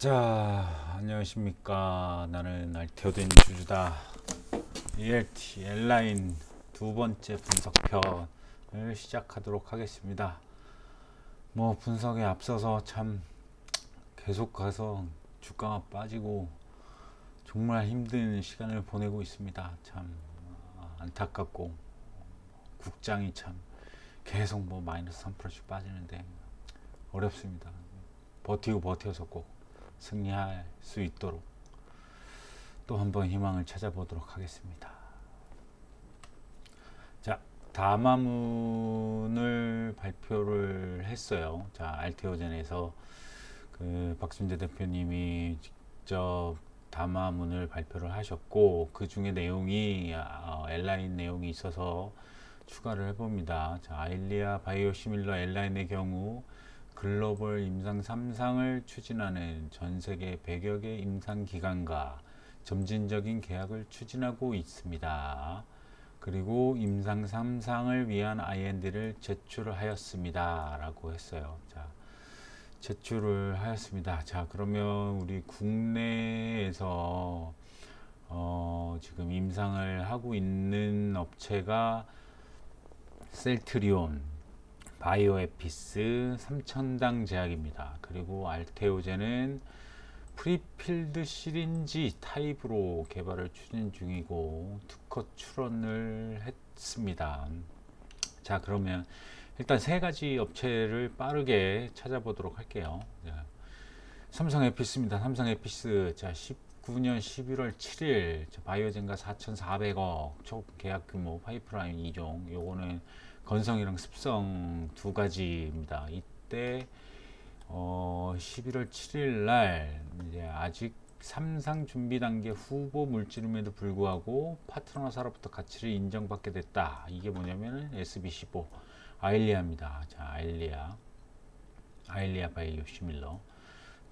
자, 안녕하십니까. 나는 알테오된 주주다. ELT L라인 두 번째 분석편을 시작하도록 하겠습니다. 뭐 분석에 앞서서 참 계속 가서 주가가 빠지고 정말 힘든 시간을 보내고 있습니다. 참 안타깝고 국장이 참 계속 뭐 마이너스 3%씩 빠지는데 어렵습니다. 버텨서 꼭 승리할 수 있도록 또 한번 희망을 찾아보도록 하겠습니다. 자, 담화문을 발표를 했어요. 자, 알테오젠에서 그 박순재 대표님이 직접 담화문을 발표를 하셨고, 그 중에 내용이 L라인 내용이 있어서 추가를 해봅니다. 자, 아일리아 바이오시밀러 L라인의 경우 글로벌 임상 3상을 추진하는 전 세계 100여 개 임상 기관과 점진적인 계약을 추진하고 있습니다. 그리고 임상 3상을 위한 IND를 제출하였습니다. 라고 했어요. 자, 제출을 하였습니다. 자, 그러면 우리 국내에서 지금 임상을 하고 있는 업체가 셀트리온, 바이오에피스, 삼천당 제약입니다. 그리고 알테오젠은 프리필드 시린지 타입으로 개발을 추진 중이고 특허 출원을 했습니다. 자, 그러면 일단 세 가지 업체를 빠르게 찾아보도록 할게요. 삼성에피스입니다. 삼성에피스, 자, 19년 11월 7일 바이오젠과 4,400억 총 계약 규모 파이프라인 2종. 요거는 건성이랑 습성 두 가지입니다. 이때 11월 7일 날 이제 아직 3상 준비 단계 후보 물질임에도 불구하고 파트너사로부터 가치를 인정받게 됐다. 이게 뭐냐면은 SB15 아일리아입니다. 자, 아일리아 바이오시밀러.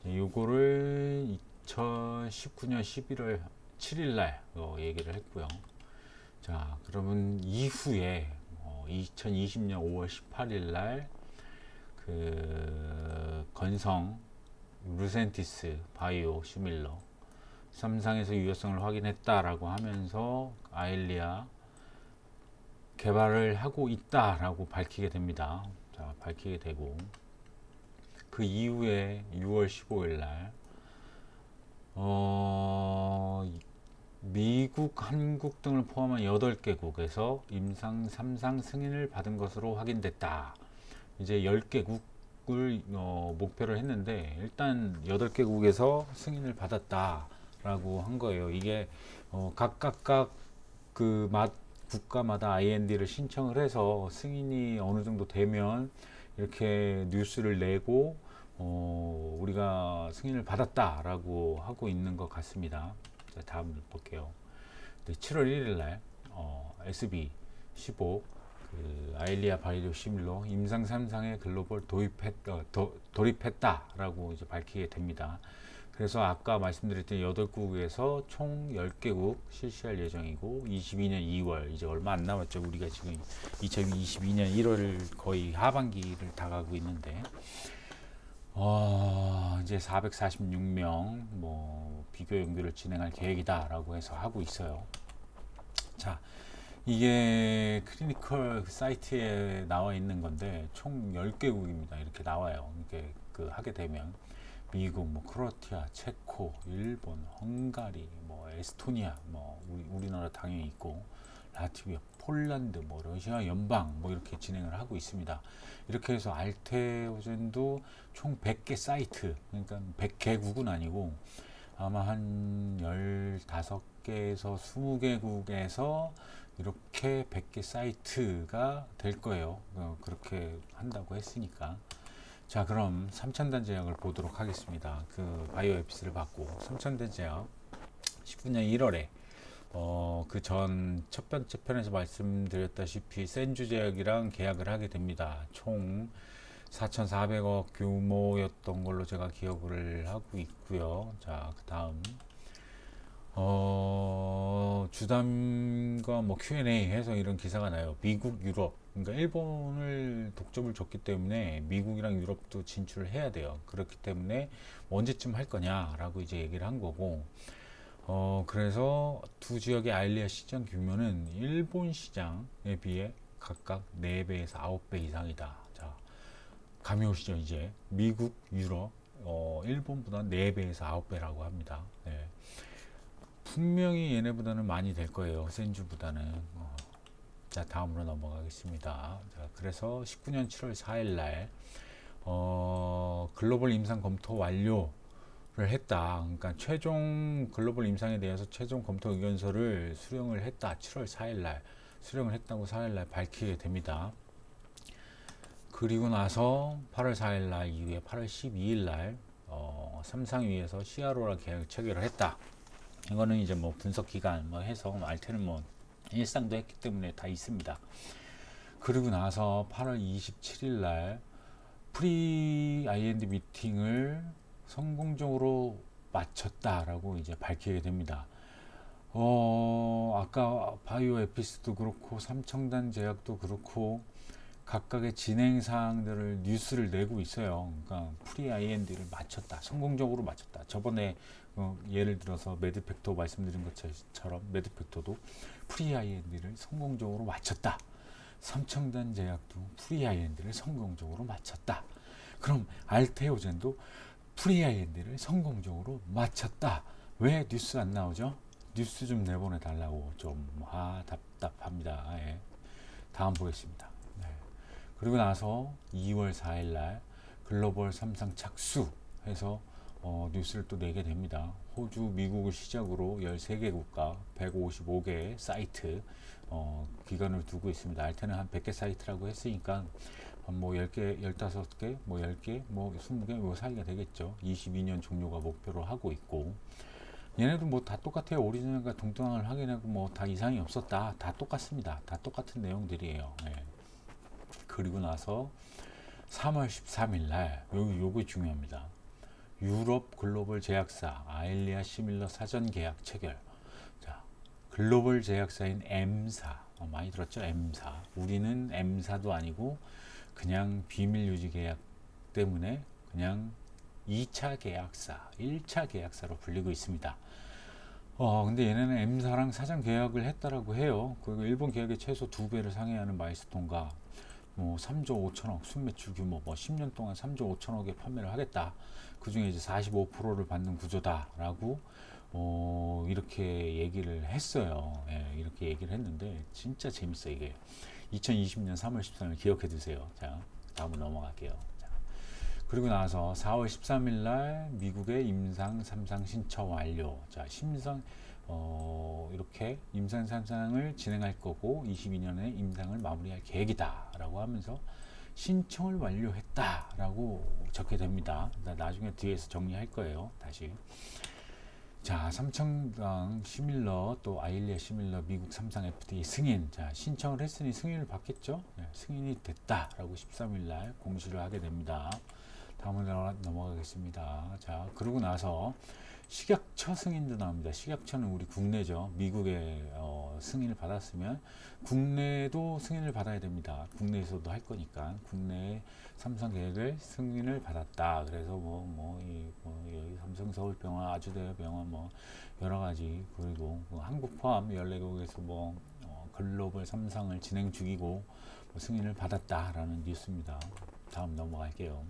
요거를 2019년 11월 7일 날 얘기를 했고요. 자, 그러면 이후에 2020년 5월 18일 날 그 건성 루센티스 바이오 시밀러 3상에서 유효성을 확인했다라고 하면서 아일리아 개발을 하고 있다라고 밝히게 됩니다. 자, 밝히게 되고 그 이후에 6월 15일 날 미국, 한국 등을 포함한 8개국에서 임상 3상 승인을 받은 것으로 확인됐다. 이제 10개국을 목표를 했는데 일단 8개국에서 승인을 받았다라고 한 거예요. 이게 각각 그 국가마다 IND를 신청을 해서 승인이 어느 정도 되면 이렇게 뉴스를 내고 우리가 승인을 받았다라고 하고 있는 것 같습니다. 자, 다음 볼게요. 7월 1일 날 SB15 그 아일리아 바이오시밀러 임상 3상에 글로벌 돌입했다라고 이제 밝히게 됩니다. 그래서 아까 말씀드렸던 8국에서 총 10개국 실시할 예정이고 22년 2월 이제 얼마 안 남았죠. 우리가 지금 2022년 1월 거의 하반기를 다가고 있는데 이제 446명 뭐 비교 연구를 진행할 계획이다라고 해서 하고 있어요. 자, 이게 클리니컬 사이트에 나와 있는 건데 총 10개국입니다. 이렇게 나와요. 이게 그 하게 되면 미국, 뭐 크로아티아, 체코, 일본, 헝가리, 뭐 에스토니아, 뭐 우리나라 당연히 있고 라트비아, 폴란드, 뭐 러시아 연방 뭐 이렇게 진행을 하고 있습니다. 이렇게 해서 알테오젠도 총 100개 사이트, 그러니까 100개국은 아니고 아마 한 15개에서 20개국에서 이렇게 100개 사이트가 될 거예요. 그렇게 한다고 했으니까. 자, 그럼 삼천단 제약을 보도록 하겠습니다. 그 바이오에피스를 받고 삼천단 제약 19년 1월에 그 전 첫 번째 편에서 말씀드렸다시피 센주 제약이랑 계약을 하게 됩니다. 총 4,400억 규모였던 걸로 제가 기억을 하고 있고요. 자, 그 다음 주담과 뭐 Q&A 해서 이런 기사가 나요. 미국, 유럽, 그러니까 일본을 독점을 줬기 때문에 미국이랑 유럽도 진출을 해야 돼요. 그렇기 때문에 언제쯤 할 거냐라고 이제 얘기를 한 거고, 그래서 두 지역의 아일리아 시장 규모는 일본 시장에 비해 각각 4배에서 9배 이상이다. 자, 감이 오시죠, 이제. 미국, 유럽, 일본보다 4배에서 9배라고 합니다. 네. 분명히 얘네보다는 많이 될 거예요. 센주보다는. 자, 다음으로 넘어가겠습니다. 자, 그래서 19년 7월 4일 날, 글로벌 임상 검토 완료를 했다. 그러니까 최종 글로벌 임상에 대해서 최종 검토 의견서를 수령을 했다. 7월 4일 날 수령을 했다고 4일 날 밝히게 됩니다. 그리고 나서 8월 4일 날 이후에 8월 12일 날 삼상위에서 CRO랑 계약 체결을 했다. 이거는 이제 뭐 분석 기간 뭐 해서 알테는 뭐 일상도 했기 때문에 다 있습니다. 그리고 나서 8월 27일 날 프리 IND 미팅을 성공적으로 마쳤다라고 이제 밝히게 됩니다. 아까 바이오 에피스도 그렇고 삼청단 제약도 그렇고 각각의 진행 사항들을 뉴스를 내고 있어요. 그러니까 프리 IND를 마쳤다, 성공적으로 마쳤다. 저번에 예를 들어서 매드팩토 말씀드린 것처럼 매드팩토도 프리 IND를 성공적으로 마쳤다. 삼청단 제약도 프리 IND를 성공적으로 마쳤다. 그럼 알테오젠도 프리 IND를 성공적으로 마쳤다. 왜 뉴스 안 나오죠? 뉴스 좀 내보내 달라고 좀 답답합니다. 예. 다음 보겠습니다. 네. 그리고 나서 2월 4일 날 글로벌 삼상 착수해서 뉴스를 또 내게 됩니다. 호주, 미국을 시작으로 13개 국가, 155개 사이트 기간을 두고 있습니다. 알테는 한 100개 사이트라고 했으니까 뭐 10개, 15개, 뭐 10개, 뭐 20개 뭐 사이가 되겠죠. 22년 종료가 목표로 하고 있고 얘네도 뭐 다 똑같아요. 오리지널과 동등을 확인하고 뭐 다 이상이 없었다. 다 똑같습니다. 다 똑같은 내용들이에요. 네. 그리고 나서 3월 13일 날 요거 중요합니다. 유럽 글로벌 제약사 아일리아 시밀러 사전 계약 체결. 자, 글로벌 제약사인 M사 많이 들었죠? M사. 우리는 M사도 아니고 그냥 비밀 유지 계약 때문에 그냥 2차 계약사, 1차 계약사로 불리고 있습니다. 근데 얘네는 M사랑 사전 계약을 했다라고 해요. 그리고 일본 계약의 최소 2배를 상회하는 마일스톤과 뭐 3조 5천억 순매출 규모, 뭐 10년 동안 3조 5천억에 판매를 하겠다. 그 중에 이제 45%를 받는 구조다라고 이렇게 얘기를 했어요. 예, 이렇게 얘기를 했는데 진짜 재밌어 이게. 2020년 3월 13일 기억해 두세요. 자, 다음으로 넘어갈게요. 자, 그리고 나서 4월 13일 날 미국의 임상 3상 신청 완료. 자, 이렇게 임상 3상을 진행할 거고 22년에 임상을 마무리할 계획이다라고 하면서 신청을 완료했다라고 적게 됩니다. 나중에 뒤에서 정리할 거예요. 다시. 자, 삼청강 시밀러 또 아일리아 시밀러 미국 삼상 FDA 승인. 자, 신청을 했으니 승인을 받겠죠. 네, 승인이 됐다라고 13일 날 공시를 하게 됩니다. 다음으로 넘어가겠습니다. 자, 그러고 나서 식약처 승인도 나옵니다. 식약처는 우리 국내죠. 미국의 승인을 받았으면 국내도 승인을 받아야 됩니다. 국내에서도 할 거니까 국내에 삼성 계획을 승인을 받았다. 그래서 여기 삼성 서울병원, 아주대병원 뭐 여러 가지 그리고 한국 포함 14개국에서 글로벌 삼상을 진행 중이고 승인을 받았다라는 뉴스입니다. 다음 넘어갈게요.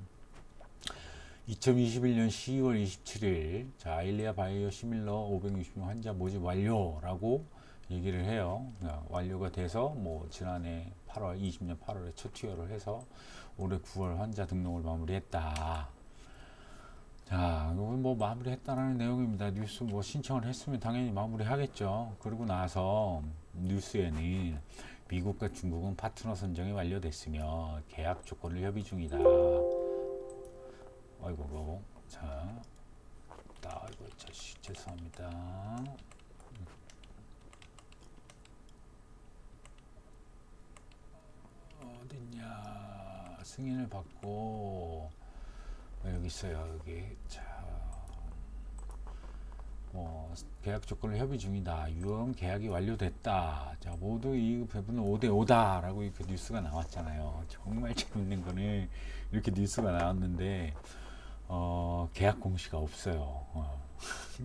2021년 10월 27일 자, 아일리아 바이오 시밀러 560명 환자 모집 완료라고 얘기를 해요. 완료가 돼서 뭐 지난해 8월 20년 8월에 첫 투여를 해서 올해 9월 환자 등록을 마무리했다. 자, 이건 뭐 마무리했다라는 내용입니다. 뉴스 뭐 신청을 했으면 당연히 마무리하겠죠. 그리고 나서 뉴스에는 미국과 중국은 파트너 선정이 완료됐으며 계약 조건을 협의 중이다. 아이고, 자, 아이고, 죄송합니다. 어딨냐? 승인을 받고 여기 있어요. 여기 자, 계약 조건을 협의 중이다. 유언 계약이 완료됐다. 자, 모두 이 배분은 5대5다라고 이렇게 뉴스가 나왔잖아요. 정말 재밌는 거는 이렇게 뉴스가 나왔는데 계약 공시가 없어요.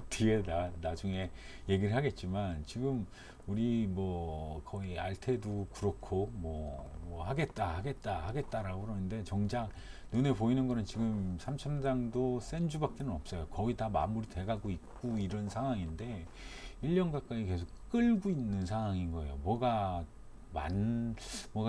뒤에 나중에 얘기를 하겠지만 지금 우리 뭐 거의 알테도 그렇고 뭐 하겠다라고 그러는데 정작 눈에 보이는 거는 지금 삼천장도 센주밖에는 없어요. 거의 다 마무리 돼가고 있고 이런 상황인데 1년 가까이 계속 끌고 있는 상황인 거예요. 뭐가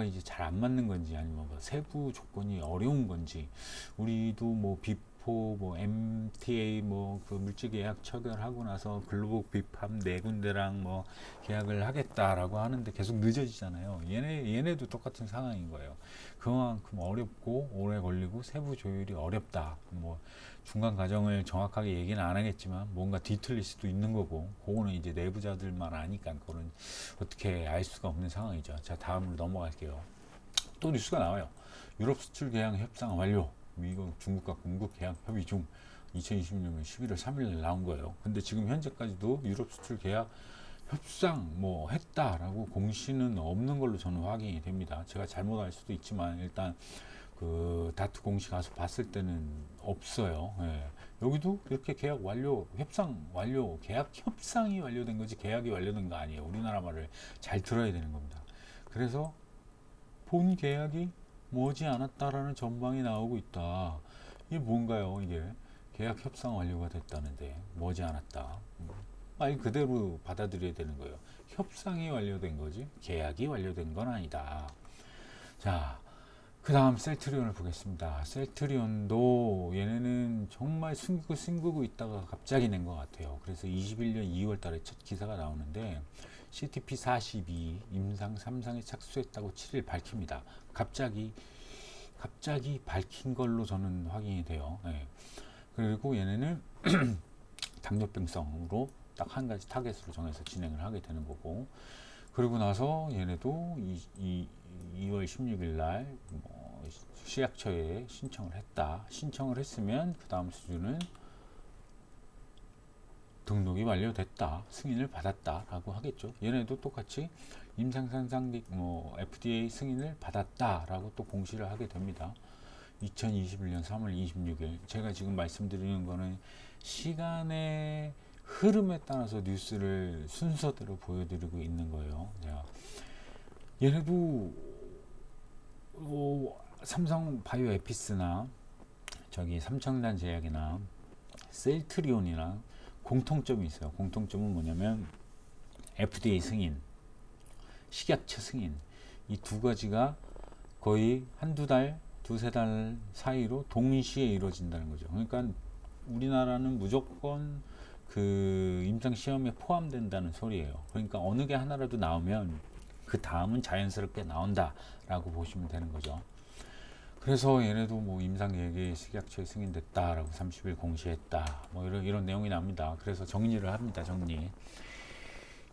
이제 잘 안 맞는 건지 아니면 뭐 세부 조건이 어려운 건지 우리도 뭐 비포 뭐 MTA 뭐 그 물질 계약 체결하고 나서 글로벌 비팜 네 군데랑 뭐 계약을 하겠다라고 하는데 계속 늦어지잖아요. 얘네도 똑같은 상황인 거예요. 그만큼 어렵고 오래 걸리고 세부 조율이 어렵다. 뭐 중간 과정을 정확하게 얘기는 안 하겠지만 뭔가 뒤틀릴 수도 있는 거고 그거는 이제 내부자들만 아니까 그거는 어떻게 알 수가 없는 상황이죠. 자, 다음으로 넘어갈게요. 또 뉴스가 나와요. 유럽 수출 계약 협상 완료. 미국, 중국과 공급 계약 협의 중. 2026년 11월 3일 나온 거예요. 근데 지금 현재까지도 유럽 수출 계약 협상 뭐 했다라고 공시는 없는 걸로 저는 확인이 됩니다. 제가 잘못 알 수도 있지만 일단 그 다트 공시 가서 봤을 때는 없어요. 예. 여기도 이렇게 계약 완료, 협상 완료, 계약 협상이 완료된 거지 계약이 완료된 거 아니에요. 우리나라 말을 잘 들어야 되는 겁니다. 그래서 본 계약이 머지않았다라는 전망이 나오고 있다. 이게 뭔가요? 이게 계약 협상 완료가 됐다는데 머지않았다. 말 그대로 받아들여야 되는 거예요. 협상이 완료된 거지 계약이 완료된 건 아니다. 자, 그 다음 셀트리온을 보겠습니다. 셀트리온도 얘네는 정말 숨기고 있다가 갑자기 낸 것 같아요. 그래서 21년 2월 달에 첫 기사가 나오는데 CTP42 임상 3상에 착수했다고 7일 밝힙니다. 갑자기 밝힌 걸로 저는 확인이 돼요. 네. 그리고 얘네는 당뇨병성으로 딱 한 가지 타겟으로 정해서 진행을 하게 되는 거고, 그리고 나서 얘네도 2월 16일 날 식약처에 신청을 했다. 신청을 했으면 그 다음 수준은 등록이 완료됐다, 승인을 받았다라고 하겠죠. 얘네도 똑같이 임상상상 FDA 승인을 받았다라고 또 공시를 하게 됩니다. 2021년 3월 26일. 제가 지금 말씀드리는 거는 시간의 흐름에 따라서 뉴스를 순서대로 보여드리고 있는 거예요. 자, 얘네도 삼성 바이오 에피스나 저기 삼청단 제약이나 셀트리온이나 공통점이 있어요. 공통점은 뭐냐면 FDA 승인, 식약처 승인, 이 두 가지가 거의 두세 달 사이로 동시에 이루어진다는 거죠. 그러니까 우리나라는 무조건 그 임상 시험에 포함된다는 소리예요. 그러니까 어느 게 하나라도 나오면 그 다음은 자연스럽게 나온다라고 보시면 되는 거죠. 그래서 얘네도 뭐 임상 계획이 식약처에 승인됐다라고 30일 공시했다. 뭐 이런 내용이 납니다. 그래서 정리를 합니다.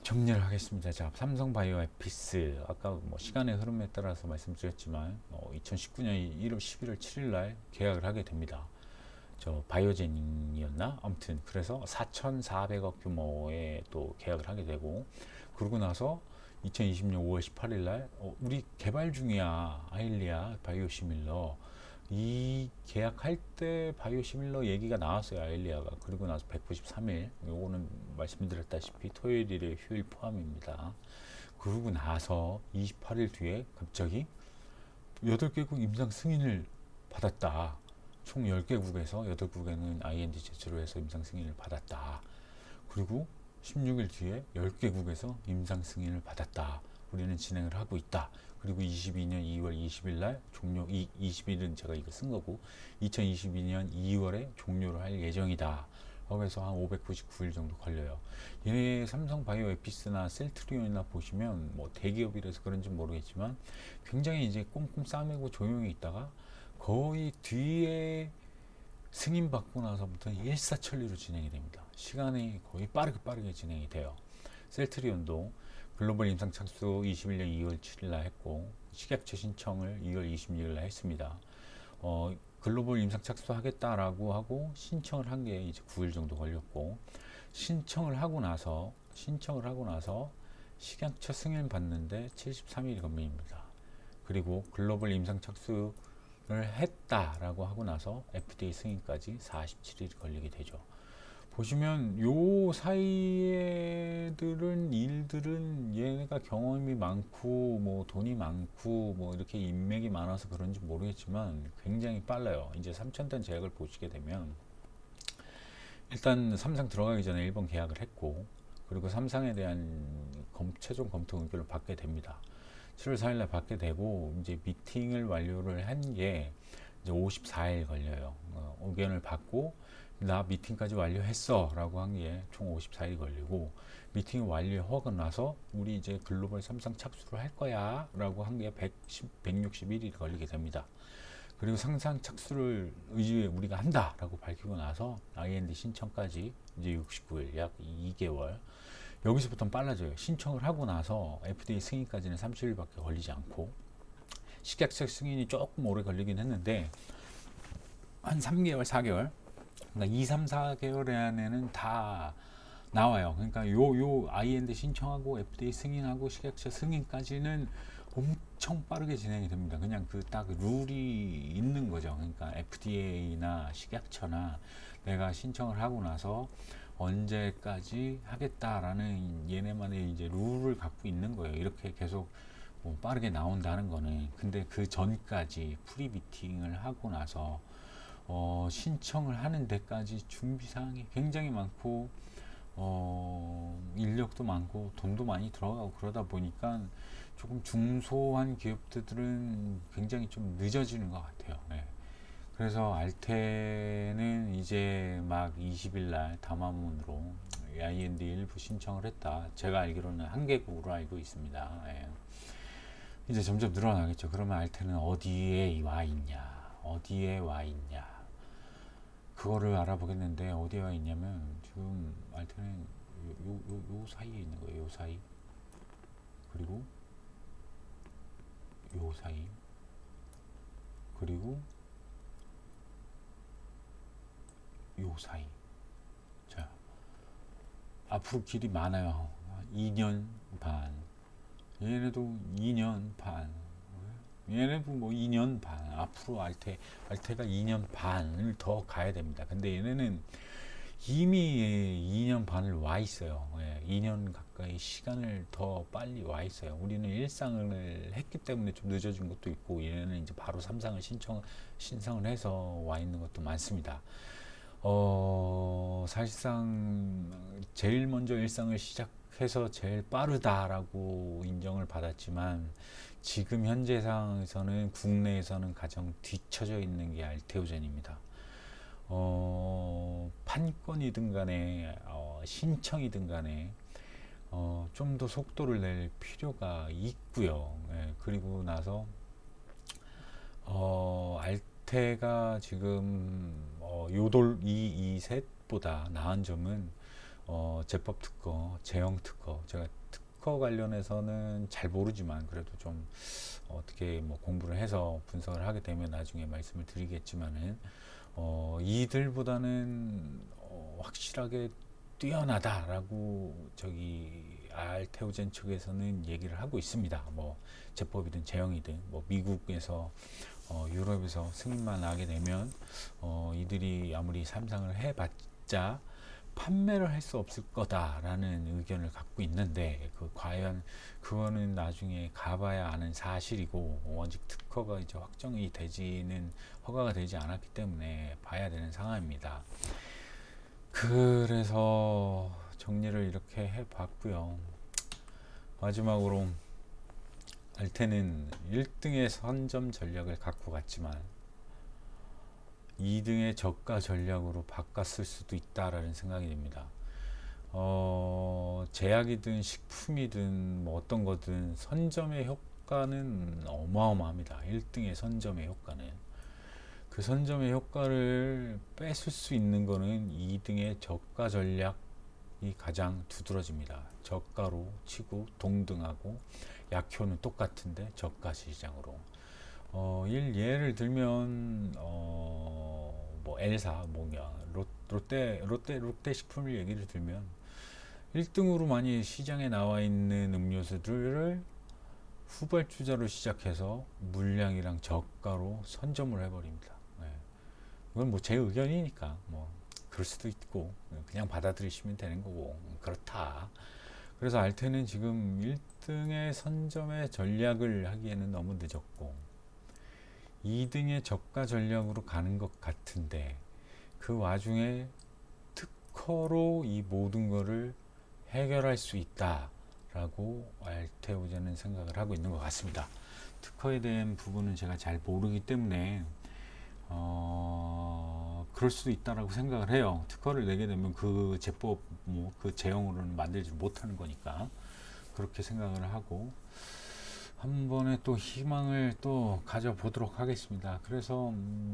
정리를 하겠습니다. 자, 삼성 바이오에피스 아까 뭐 시간의 흐름에 따라서 말씀드렸지만 2019년 11월 7일 날 계약을 하게 됩니다. 저 바이오젠이었나? 아무튼 그래서 4,400억 규모의 또 계약을 하게 되고, 그러고 나서 2020년 5월 18일 날 우리 개발 중이야 아일리아 바이오시밀러, 이 계약할 때 바이오시밀러 얘기가 나왔어요, 아일리아가. 그리고 나서 193일, 요거는 말씀드렸다시피 토요일 일요일 휴일 포함입니다. 그러고 나서 28일 뒤에 갑자기 8개국 임상 승인을 받았다. 총 10개국에서 8국에는 IND 제출을 해서 임상 승인을 받았다. 그리고 16일 뒤에 10개국에서 임상 승인을 받았다. 우리는 진행을 하고 있다. 그리고 22년 2월 20일 날 종료, 20일은 제가 이거 쓴 거고 2022년 2월에 종료를 할 예정이다. 그래서 한 599일 정도 걸려요. 얘네 삼성 바이오 에피스나 셀트리온이나 보시면 뭐 대기업이라서 그런지 모르겠지만 굉장히 이제 꼼꼼 싸매고 조용히 있다가 거의 뒤에 승인 받고 나서부터 일사천리로 진행이 됩니다. 시간이 거의 빠르게 진행이 돼요. 셀트리온도 글로벌 임상 착수 21년 2월 7일 날 했고 식약처 신청을 2월 26일 날 했습니다. 글로벌 임상 착수하겠다라고 하고 신청을 한 게 이제 9일 정도 걸렸고, 신청을 하고 나서 식약처 승인 받는데 73일이 걸립니다. 그리고 글로벌 임상 착수를 했다라고 하고 나서 FDA 승인까지 47일이 걸리게 되죠. 보시면 요 사이에들은 일들은 얘네가 경험이 많고 뭐 돈이 많고 뭐 이렇게 인맥이 많아서 그런지 모르겠지만 굉장히 빨라요. 이제 3,000단 제약을 보시게 되면 일단 삼상 들어가기 전에 1번 계약을 했고, 그리고 삼상에 대한 최종 검토 의견을 받게 됩니다. 7월 4일날 받게 되고 이제 미팅을 완료를 한 게 이제 54일 걸려요. 의견을 받고 나 미팅까지 완료했어 라고 한 게 총 54일이 걸리고, 미팅을 완료하고 나서 우리 이제 글로벌 삼상 착수를 할 거야 라고 한 게 161일이 걸리게 됩니다. 그리고 상상 착수를 우리가 한다 라고 밝히고 나서 IND 신청까지 이제 69일, 약 2개월. 여기서부터는 빨라져요. 신청을 하고 나서 FDA 승인까지는 30일밖에 걸리지 않고, 식약처 승인이 조금 오래 걸리긴 했는데 한 3개월, 4개월, 그러니까 2, 3, 4개월 안에는 다 나와요. 그러니까 요 IND 신청하고 FDA 승인하고 식약처 승인까지는 엄청 빠르게 진행이 됩니다. 그냥 그 딱 룰이 있는 거죠. 그러니까 FDA나 식약처나 내가 신청을 하고 나서 언제까지 하겠다라는 얘네만의 이제 룰을 갖고 있는 거예요. 이렇게 계속 뭐 빠르게 나온다는 거는. 근데 그 전까지 프리 미팅을 하고 나서 신청을 하는 데까지 준비 사항이 굉장히 많고 인력도 많고 돈도 많이 들어가고, 그러다 보니까 조금 중소한 기업들은 굉장히 좀 늦어지는 것 같아요. 네. 그래서 알테는 이제 막 20일 날 담화문으로 IND 일부 신청을 했다. 제가 알기로는 한 개국으로 알고 있습니다. 예. 이제 점점 늘어나겠죠. 그러면 알테는 어디에 와 있냐, 그거를 알아보겠는데, 어디에 와 있냐면 지금 알테는 요 사이에 있는 거예요. 요 사이, 그리고 요 사이, 그리고 요 사이. 자, 앞으로 길이 많아요. 2년 반. 얘네도 2년 반. 얘네도 뭐 2년 반. 앞으로 알테가 2년 반을 더 가야 됩니다. 근데 얘네는 이미 2년 반을 와 있어요. 2년 가까이 시간을 더 빨리 와 있어요. 우리는 일상을 했기 때문에 좀 늦어진 것도 있고, 얘네는 이제 바로 삼상을 신청을 해서 와 있는 것도 많습니다. 사실상 제일 먼저 일상을 시작해서 제일 빠르다라고 인정을 받았지만, 지금 현재 상황에서는 국내에서는 가장 뒤처져 있는 게 알테오젠입니다. 판권이든 간에 신청이든 간에 좀 더 속도를 낼 필요가 있고요. 그리고 나서 알테가 지금 이 셋보다 나은 점은 제법 특허, 제형 특허. 제가 특허 관련해서는 잘 모르지만 그래도 좀 어떻게 뭐 공부를 해서 분석을 하게 되면 나중에 말씀을 드리겠지만은 이들보다는 확실하게 뛰어나다라고 저기 알테오젠 측에서는 얘기를 하고 있습니다. 뭐 제법이든 제형이든 뭐 미국에서 유럽에서 승인만 나게 되면 이들이 아무리 삼상을 해봤자 판매를 할 수 없을 거다라는 의견을 갖고 있는데, 과연 그거는 나중에 가봐야 아는 사실이고, 아직 특허가 이제 확정이 되지는 허가가 되지 않았기 때문에 봐야 되는 상황입니다. 그래서 정리를 이렇게 해봤고요. 마지막으로 알테는 1등의 선점 전략을 갖고 갔지만 2등의 저가 전략으로 바꿨을 수도 있다라는 생각이 듭니다. 제약이든 식품이든 뭐 어떤 거든 선점의 효과는 어마어마합니다. 1등의 선점의 효과는. 그 선점의 효과를 뺏을 수 있는 거는 2등의 저가 전략이 가장 두드러집니다. 저가로 치고 동등하고, 약효는 똑같은데 저가 시장으로. 예를 들면 뭐 L사, 뭐냐, 롯데 식품을 얘기를 들면 1등으로 많이 시장에 나와 있는 음료수들을 후발주자로 시작해서 물량이랑 저가로 선점을 해버립니다. 네. 이건 뭐 제 의견이니까 뭐 그럴 수도 있고 그냥 받아들이시면 되는 거고 그렇다. 그래서 알테는 지금 1등의 선점의 전략을 하기에는 너무 늦었고 2등의 저가 전략으로 가는 것 같은데 그 와중에 특허로 이 모든 거를 해결할 수 있다라고 알테오젠은 생각을 하고 있는 것 같습니다. 특허에 대한 부분은 제가 잘 모르기 때문에 그럴 수도 있다라고 생각을 해요. 특허를 내게 되면 그 제법 뭐 그 제형으로는 만들지 못하는 거니까 그렇게 생각을 하고 한 번에 또 희망을 또 가져보도록 하겠습니다. 그래서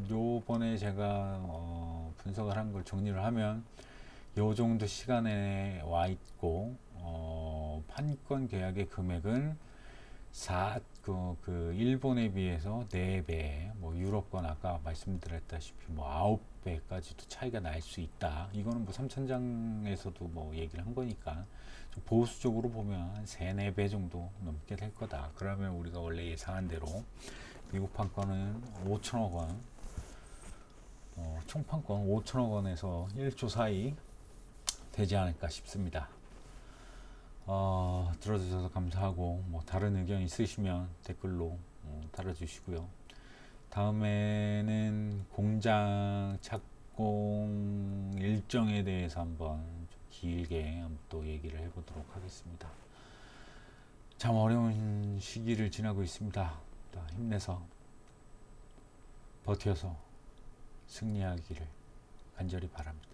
요번에 제가 분석을 한 걸 정리를 하면 요 정도 시간에 와 있고 판권 계약의 금액은 일본에 비해서 4배, 뭐 유럽권 아까 말씀드렸다시피 뭐 9배까지도 차이가 날 수 있다. 이거는 뭐 3천장에서도 뭐 얘기를 한 거니까 좀 보수적으로 보면 한 3, 4배 정도 넘게 될 거다. 그러면 우리가 원래 예상한 대로 미국 판권은 5천억 원, 총 판권 5천억 원에서 1조 사이 되지 않을까 싶습니다. 들어주셔서 감사하고 뭐 다른 의견 있으시면 댓글로 달아주시고요. 다음에는 공장 착공 일정에 대해서 한번 좀 길게 또 얘기를 해보도록 하겠습니다. 참 어려운 시기를 지나고 있습니다. 힘내서 버텨서 승리하기를 간절히 바랍니다.